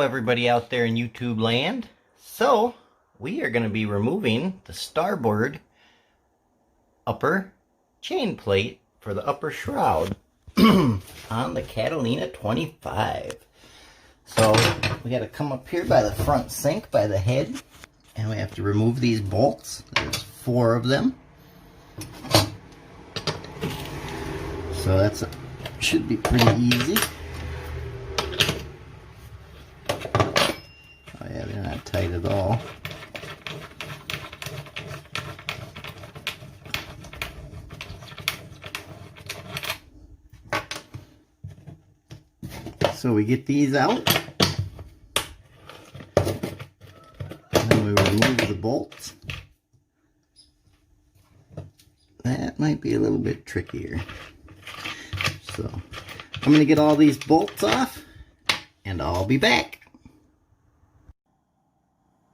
everybody out there in YouTube land. So we are going to be removing the starboard upper chain plate for the upper shroud on the Catalina 25. So we got to come up here by the front sink by the head, and we have to remove these bolts. There's 4 of them. So that's should be pretty easy. Oh yeah, they're not tight at all. So we get these out, and then we remove the bolts. That might be a little bit trickier. So I'm going to get all these bolts off, and I'll be back.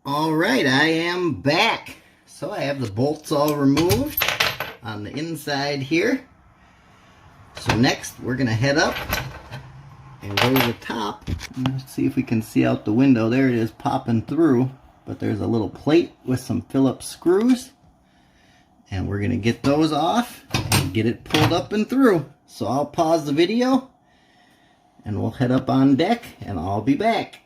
Alright, I am back. So I have the bolts all removed on the inside here. So next we're going to head up and go to the top. Let's see if we can see out the window. There it is popping through, but there's a little plate with some Phillips screws, and we're going to get those off and get it pulled up and through. So I'll pause the video and we'll head up on deck, and I'll be back.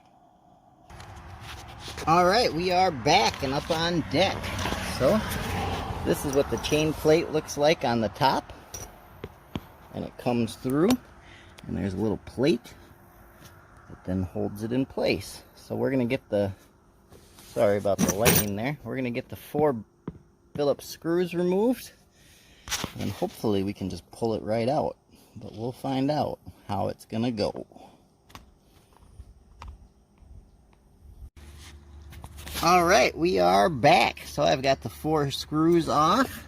Alright, we are back and up on deck. So this is what the chain plate looks like on the top, and it comes through, and there's a little plate that then holds it in place. So we're going to get the, sorry about the lighting there, we're going to get the 4 Phillips screws removed, and hopefully we can just pull it right out, but we'll find out how it's going to go. Alright, we are back. So I've got the 4 screws off.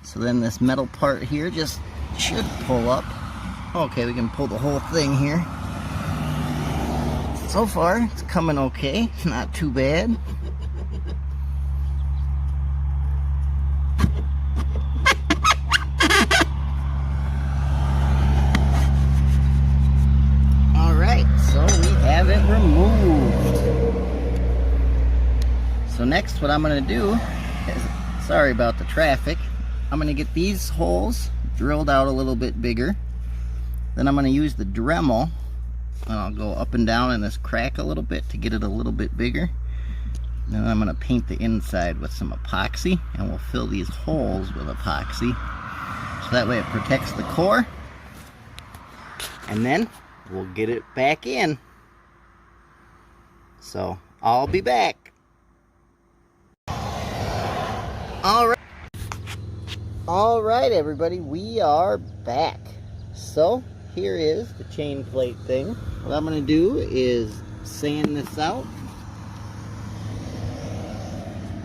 So then this metal part here just should pull up. Okay, we can pull the whole thing here. So far, it's coming okay. Not too bad. Alright, so we have it removed. So next what I'm going to do is, sorry about the traffic, I'm going to get these holes drilled out a little bit bigger. Then I'm going to use the Dremel, and I'll go up and down in this crack a little bit to get it a little bit bigger. Then I'm going to paint the inside with some epoxy, and we'll fill these holes with epoxy. So that way it protects the core. And then we'll get it back in. So I'll be back. Alright everybody, we are back. So here is the chain plate thing. What I'm going to do is sand this out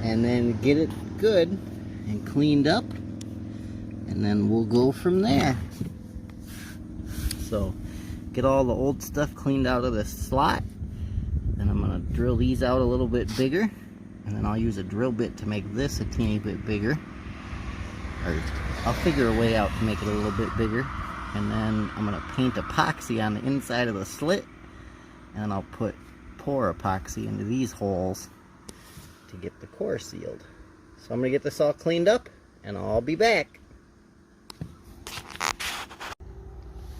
and then get it good and cleaned up, and then we'll go from there. So get all the old stuff cleaned out of this slot. Then I'm going to drill these out a little bit bigger, and then I'll use a drill bit to make this a teeny bit bigger. Or I'll figure a way out to make it a little bit bigger. And then I'm going to paint epoxy on the inside of the slit, and then I'll pour epoxy into these holes to get the core sealed. So I'm going to get this all cleaned up, and I'll be back.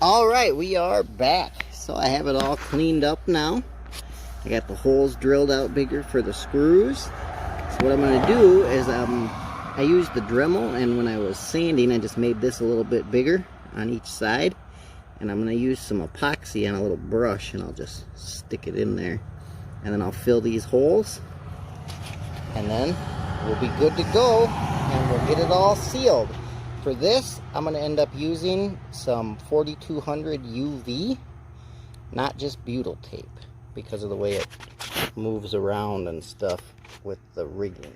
Alright, we are back. So I have it all cleaned up now. I got the holes drilled out bigger for the screws. So what I'm going to do is I used the Dremel, and when I was sanding I just made this a little bit bigger on each side, and I'm going to use some epoxy on a little brush, and I'll just stick it in there, and then I'll fill these holes, and then we'll be good to go, and we'll get it all sealed. For this I'm going to end up using some 4200 UV, not just butyl tape, because of the way it moves around and stuff with the rigging.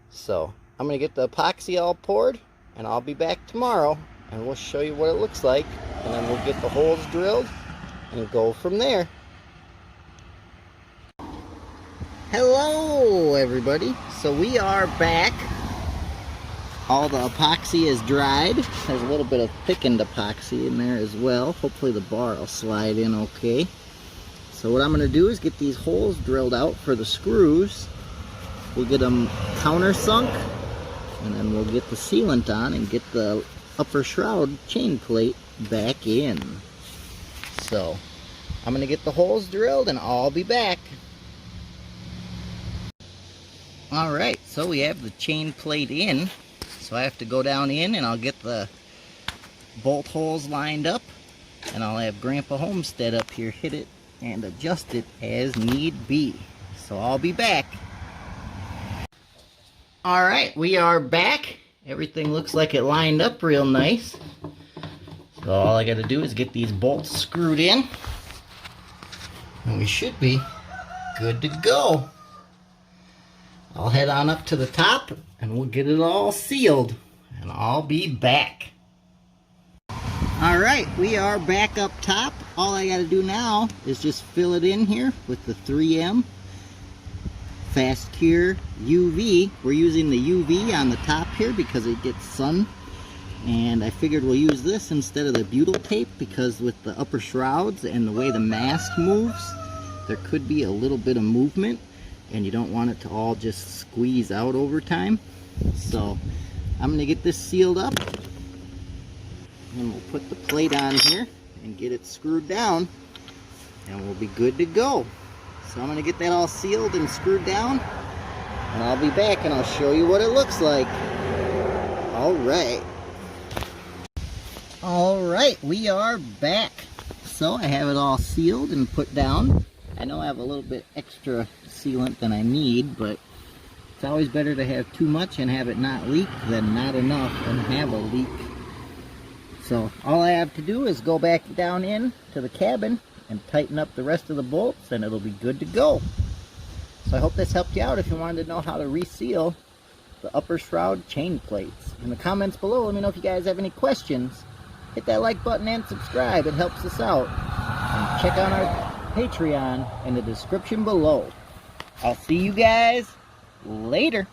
So I'm going to get the epoxy all poured, and I'll be back tomorrow, and we'll show you what it looks like, and then we'll get the holes drilled and go from there. Hello everybody, so we are back. All the epoxy is dried. There's a little bit of thickened epoxy in there as well. Hopefully the bar will slide in okay. So what I'm going to do is get these holes drilled out for the screws. We'll get them countersunk, and then we'll get the sealant on and get the upper shroud chain plate back in. So I'm going to get the holes drilled and I'll be back. Alright, so we have the chain plate in. So I have to go down in and I'll get the bolt holes lined up. And I'll have Grandpa Homestead up here hit it and adjust it as need be. So I'll be back. Alright, we are back. Everything looks like it lined up real nice. So all I got to do is get these bolts screwed in. And we should be good to go. I'll head on up to the top and we'll get it all sealed. And I'll be back. Alright, we are back up top. All I got to do now is just fill it in here with the 3M Fast Cure UV. We're using the UV on the top here because it gets sun, and I figured we'll use this instead of the butyl tape because with the upper shrouds and the way the mast moves, there could be a little bit of movement and you don't want it to all just squeeze out over time. So I'm going to get this sealed up and we'll put the plate on here and get it screwed down and we'll be good to go. So I'm going to get that all sealed and screwed down, and I'll be back and I'll show you what it looks like. Alright. Alright, we are back. So I have it all sealed and put down. I know I have a little bit extra sealant than I need, but it's always better to have too much and have it not leak than not enough and have a leak. So all I have to do is go back down in to the cabin and tighten up the rest of the bolts and it'll be good to go. So I hope this helped you out if you wanted to know how to reseal the upper shroud chain plates. In the comments below, let me know if you guys have any questions. Hit that like button and subscribe, it helps us out. And check out our Patreon in the description below. I'll see you guys later.